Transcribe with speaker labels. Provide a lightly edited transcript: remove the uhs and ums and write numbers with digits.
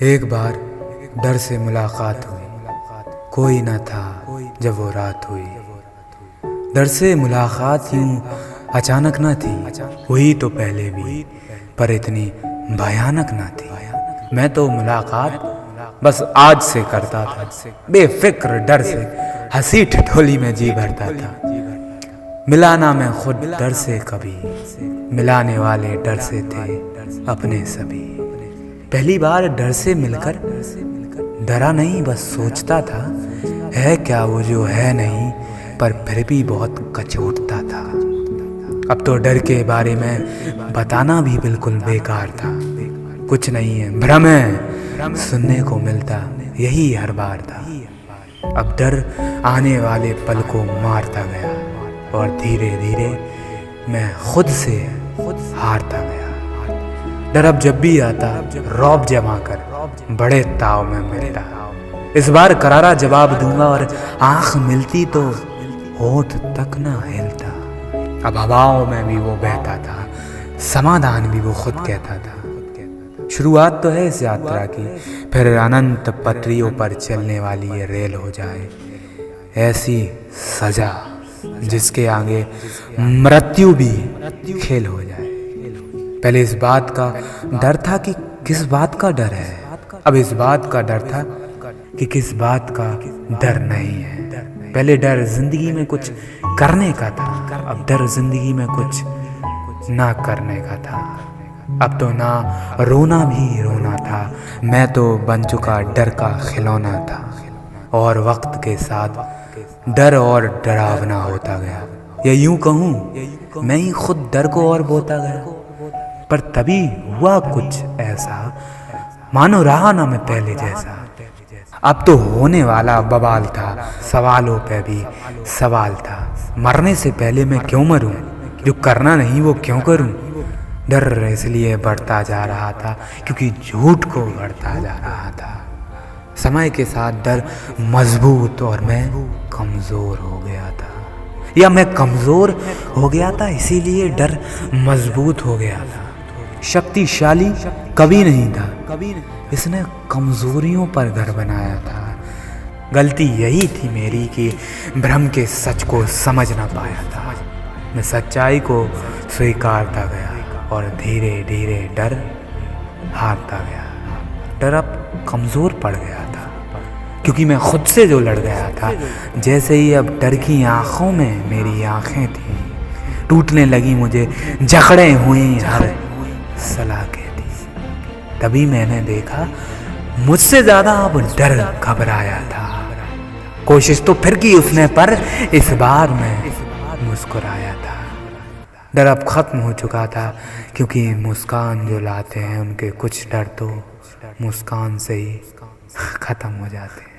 Speaker 1: एक बार डर से मुलाकात हुई, कोई न था जब वो रात हुई। डर से मुलाकात यूं अचानक न थी, हुई तो पहले भी पर इतनी भयानक न थी। मैं तो मुलाकात बस आज से करता था, बेफिक्र डर से हंसी ठिठोली में जी भरता था। मिला ना मैं खुद डर से कभी, मिलाने वाले डर से थे अपने सभी। पहली बार डर से मिलकर डरा नहीं, बस सोचता था है क्या वो जो है नहीं, पर फिर भी बहुत कचोटता था। अब तो डर के बारे में बताना भी बिल्कुल बेकार था। कुछ नहीं है, भ्रम है, सुनने को मिलता यही हर बार था। अब डर आने वाले पल को मारता गया और धीरे धीरे मैं खुद से हारता गया। डर अब जब भी आता रौब जमा कर बड़े ताव में मिलता। इस बार करारा जवाब दूंगा और आंख मिलती तो होठ तक ना हिलता। अब हवाओं में भी वो बहता था, समाधान भी वो खुद कहता था। शुरुआत तो है इस यात्रा की, फिर अनंत पटरियों पर चलने वाली ये रेल हो जाए। ऐसी सजा जिसके आगे मृत्यु भी खेल हो जाए। पहले इस बात का डर था कि किस बात का डर है, अब इस बात का डर था कि किस बात का डर नहीं है। पहले डर जिंदगी में कुछ करने का था, अब डर जिंदगी में कुछ ना करने का था। अब तो ना रोना भी रोना था, मैं तो बन चुका डर का खिलौना था। और वक्त के साथ डर और डरावना होता गया, या यूं कहूँ मैं ही खुद डर को और बोता गया। पर तभी हुआ कुछ ऐसा, मानो रहा ना मैं पहले जैसा। अब तो होने वाला बवाल था, सवालों पे भी सवाल था। मरने से पहले मैं क्यों मरूं, जो करना नहीं वो क्यों करूं। डर इसलिए बढ़ता जा रहा था क्योंकि झूठ को बढ़ता जा रहा था। समय के साथ डर मजबूत और मैं कमजोर हो गया था, या मैं कमजोर हो गया था इसीलिए डर मजबूत हो गया था। शक्तिशाली कभी नहीं था, इसने कमजोरियों पर घर बनाया था। गलती यही थी मेरी कि भ्रम के सच को समझ ना पाया था। मैं सच्चाई को स्वीकारता गया और धीरे धीरे डर हारता गया। डर अब कमजोर पड़ गया था क्योंकि मैं खुद से जो लड़ गया था। जैसे ही अब डर की आंखों में मेरी आंखें थी, टूटने लगी मुझे जकड़े हुई हर सलाखें थी। तभी मैंने देखा मुझसे ज्यादा अब डर घबराया था। कोशिश तो फिर की उसने, पर इस बार मैं मुस्कुराया था। डर अब खत्म हो चुका था क्योंकि मुस्कान जो लाते हैं उनके कुछ डर तो मुस्कान से ही खत्म हो जाते हैं।